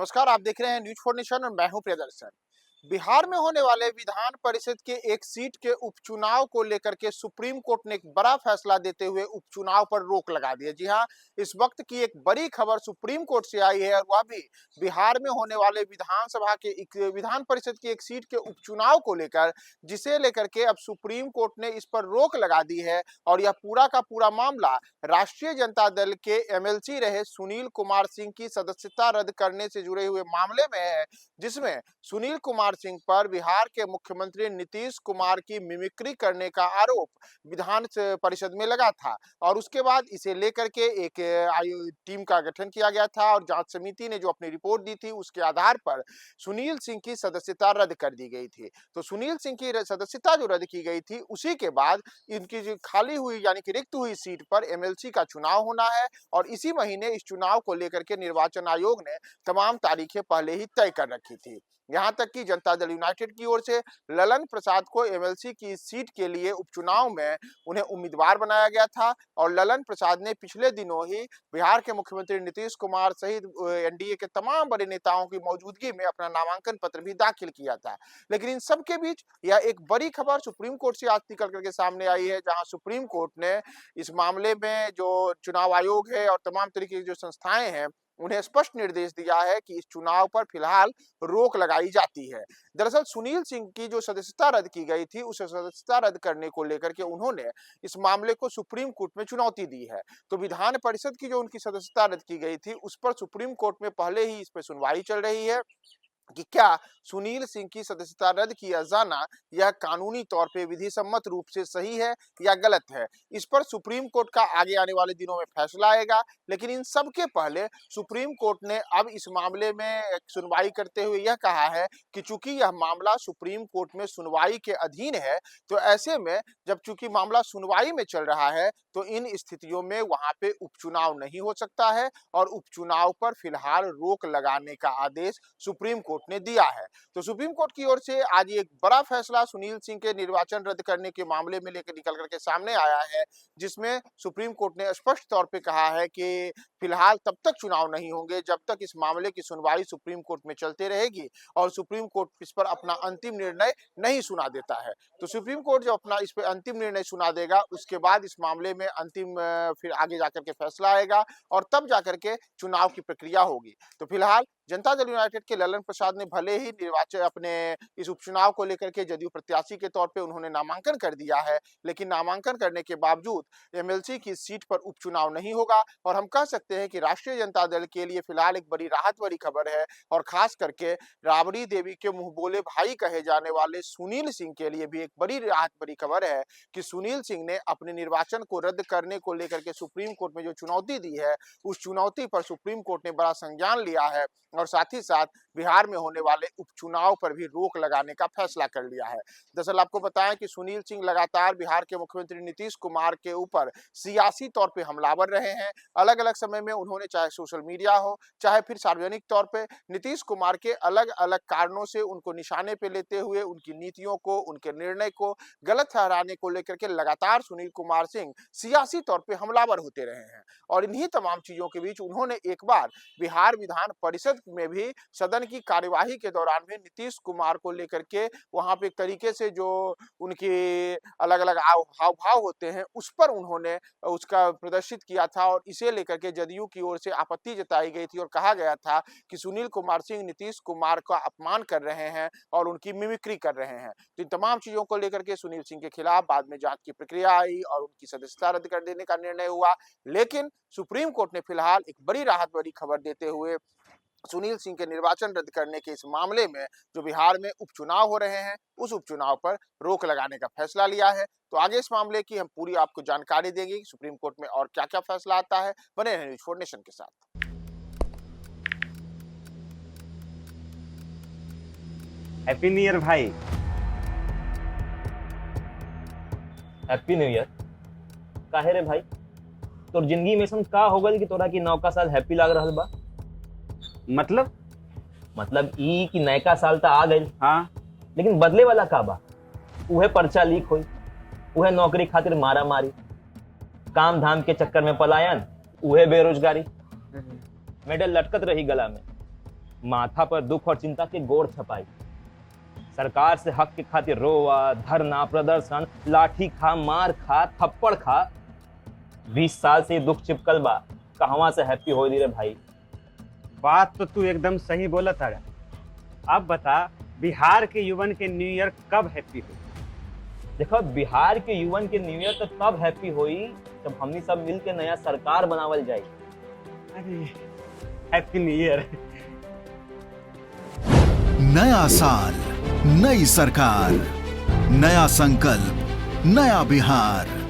नमस्कार, आप देख रहे हैं न्यूज फॉर नेशन और मैं हूं प्रियदर्शन। बिहार में होने वाले विधान परिषद के एक सीट के उपचुनाव को लेकर के सुप्रीम कोर्ट ने एक बड़ा फैसला देते हुए उपचुनाव पर रोक लगा दी है। जी हां, इस वक्त की एक बड़ी खबर सुप्रीम कोर्ट से आई है और वह भी बिहार में होने वाले विधानसभा के एक विधान परिषद की एक सीट के उपचुनाव को लेकर, जिसे लेकर के अब सुप्रीम कोर्ट ने इस पर रोक लगा दी है। और यह पूरा का पूरा मामला राष्ट्रीय जनता दल के एमएलसी रहे सुनील कुमार सिंह की सदस्यता रद्द करने से जुड़े हुए मामले में है, जिसमें सुनील कुमार सिंह पर बिहार के मुख्यमंत्री नीतीश कुमार की मिमिक्री करने का आरोप विधान परिषद में लगा था। और उसके बाद इसे लेकर के एक टीम का गठन किया गया था और जांच समिति ने जो अपनी रिपोर्ट दी थी उसके आधार पर सुनील सिंह की सदस्यता रद्द कर दी गई थी। तो सुनील सिंह की सदस्यता जो रद्द की गई थी, उसी के बाद इनकी जो खाली हुई यानी कि रिक्त हुई सीट पर एमएलसी का चुनाव होना है। और इसी महीने इस चुनाव को लेकर के निर्वाचन आयोग ने तमाम तारीखें पहले ही तय कर रखी थी। यहां तक कि जनता दल यूनाइटेड की ओर से ललन प्रसाद को एमएलसी की सीट के लिए उपचुनाव में उन्हें उम्मीदवार बनाया गया था। और ललन प्रसाद ने पिछले दिनों ही बिहार के मुख्यमंत्री नीतीश कुमार सहित एनडीए के तमाम बड़े नेताओं की मौजूदगी में अपना नामांकन पत्र भी दाखिल किया था। लेकिन इन सब के बीच यह एक बड़ी खबर सुप्रीम कोर्ट से आज निकल करके सामने आई है, जहां सुप्रीम कोर्ट ने इस मामले में जो चुनाव आयोग है और तमाम तरीके की जो संस्थाएं हैं, उन्हें स्पष्ट निर्देश दिया है कि इस चुनाव पर फिलहाल रोक लगाई जाती है। दरअसल सुनील सिंह की जो सदस्यता रद्द की गई थी, उस सदस्यता रद्द करने को लेकर के उन्होंने इस मामले को सुप्रीम कोर्ट में चुनौती दी है। तो विधान परिषद की जो उनकी सदस्यता रद्द की गई थी, उस पर सुप्रीम कोर्ट में पहले ही इस पर सुनवाई चल रही है कि क्या सुनील सिंह की सदस्यता रद्द किया जाना यह कानूनी तौर पे विधि सम्मत रूप से सही है या गलत है। इस पर सुप्रीम कोर्ट का आगे आने वाले दिनों में फैसला आएगा। लेकिन इन सब के पहले सुप्रीम कोर्ट ने अब इस मामले में सुनवाई करते हुए यह कहा है कि चूंकि यह मामला सुप्रीम कोर्ट में सुनवाई के अधीन है, तो ऐसे में जब चूंकि मामला सुनवाई में चल रहा है, तो इन स्थितियों में वहां पे उपचुनाव नहीं हो सकता है और उपचुनाव पर फिलहाल रोक लगाने का आदेश सुप्रीम कोर्ट ने दिया है। तो सुप्रीम कोर्ट की ओर से आज एक बड़ा फैसला सुनील सिंह के निर्वाचन रद्द करने के मामले में लेकर निकल करके सामने आया है, जिसमें सुप्रीम कोर्ट ने स्पष्ट तौर पे कहा है कि फिलहाल तब तक चुनाव नहीं होंगे जब तक इस मामले की सुनवाई सुप्रीम कोर्ट में चलते रहेगी और सुप्रीम कोर्ट इस पर अपना अंतिम निर्णय नहीं सुना देता है। तो सुप्रीम कोर्ट जब अपना इस पर अंतिम निर्णय सुना देगा, उसके बाद इस मामले में अंतिम फिर आगे जाकर के फैसला आएगा और तब जाकर के चुनाव की प्रक्रिया होगी। तो फिलहाल जनता दल यूनाइटेड के ललन प्रसाद ने भले ही निर्वाचन अपने इस उपचुनाव को लेकर के जदयू प्रत्याशी के तौर पे उन्होंने नामांकन कर दिया है, लेकिन नामांकन करने के बावजूद एमएलसी की सीट पर उपचुनाव नहीं होगा। और हम कह सकते हैं कि राष्ट्रीय जनता दल के लिए फिलहाल एक बड़ी राहत वाली खबर है और खास करके राबड़ी देवी के मुंह बोले भाई कहे जाने वाले सुनील सिंह के लिए भी एक बड़ी राहत भरी खबर है कि सुनील सिंह ने अपने निर्वाचन को रद्द करने को लेकर के सुप्रीम कोर्ट में जो चुनौती दी है, उस चुनौती पर सुप्रीम कोर्ट ने बड़ा संज्ञान लिया है और साथ ही साथ बिहार में होने वाले उपचुनाव पर भी रोक लगाने का फैसला कर लिया है। दरअसल आपको बताएं कि सुनील सिंह लगातार बिहार के मुख्यमंत्री नीतीश कुमार के ऊपर सियासी तौर पे हमलावर रहे हैं। अलग अलग समय में उन्होंने चाहे सोशल मीडिया हो चाहे फिर सार्वजनिक तौर पे नीतीश कुमार के अलग अलग कारणों से उनको निशाने पे लेते हुए उनकी नीतियों को, उनके निर्णय को गलत ठहराने को लेकर के लगातार सुनील कुमार सिंह सियासी तौर पे हमलावर होते रहे हैं। और इन्हीं तमाम चीजों के बीच उन्होंने एक बार बिहार विधान परिषद में भी सदन की कार्यवाही के दौरान भी नीतीश कुमार को लेकर के वहां पे एक तरीके से जो उनके अलग अलग हाव भाव होते हैं, उस पर उन्होंने उसका प्रदर्शित किया था और इसे लेकर के जदयू की ओर से आपत्ति जताई गई थी और कहा गया था कि सुनील कुमार सिंह नीतीश कुमार का अपमान कर रहे हैं और उनकी मिमिक्री कर रहे हैं। तो इन तमाम चीजों को लेकर के सुनील सिंह के खिलाफ बाद में जांच की प्रक्रिया आई और उनकी सदस्यता रद्द कर देने का निर्णय हुआ। लेकिन सुप्रीम कोर्ट ने फिलहाल एक बड़ी राहत भरी खबर देते हुए सुनील सिंह के निर्वाचन रद्द करने के इस मामले में जो बिहार में उपचुनाव हो रहे हैं, उस उपचुनाव पर रोक लगाने का फैसला लिया है। तो आगे इस मामले की हम पूरी आपको जानकारी देंगे कि सुप्रीम कोर्ट में और क्या क्या फैसला आता है। बने रहें न्यूज फॉर नेशन के साथ। हैप्पी न्यू ईयर भाई। Happy new year. काहे रे भाई, तोर जिंदगी में ऐसा का हो गल कि तोरा की नौका साल हैप्पी लाग रहल बा? मतलब ई कि नयका साल तो आ गई, हाँ, लेकिन बदले वाला का बा? उहे पर्चा लीक होई, उहे नौकरी खातिर मारा मारी, काम धाम के चक्कर में पलायन, उहे बेरोजगारी, मेडल लटकत रही गला में। माथा पर दुख और चिंता के गोड़ छपाई, सरकार से हक के खातिर रोआ, धरना, प्रदर्शन, लाठी खा, मार खा, थप्पड़ खा। 20 साल से दुख चिपकल बा, कहवा से हैप्पी हो दी रे भाई। बात तो तू एकदम सही बोला था। अब बता, बिहार के युवन के न्यू ईयर कब हैप्पी हो? देखो, बिहार के युवन के न्यू ईयर तो तब हैप्पी होई जब हमनी सब मिल के नया सरकार बनावल जाए। अरे हैप्पी न्यू ईयर। नया साल, नई सरकार, नया संकल्प, नया बिहार।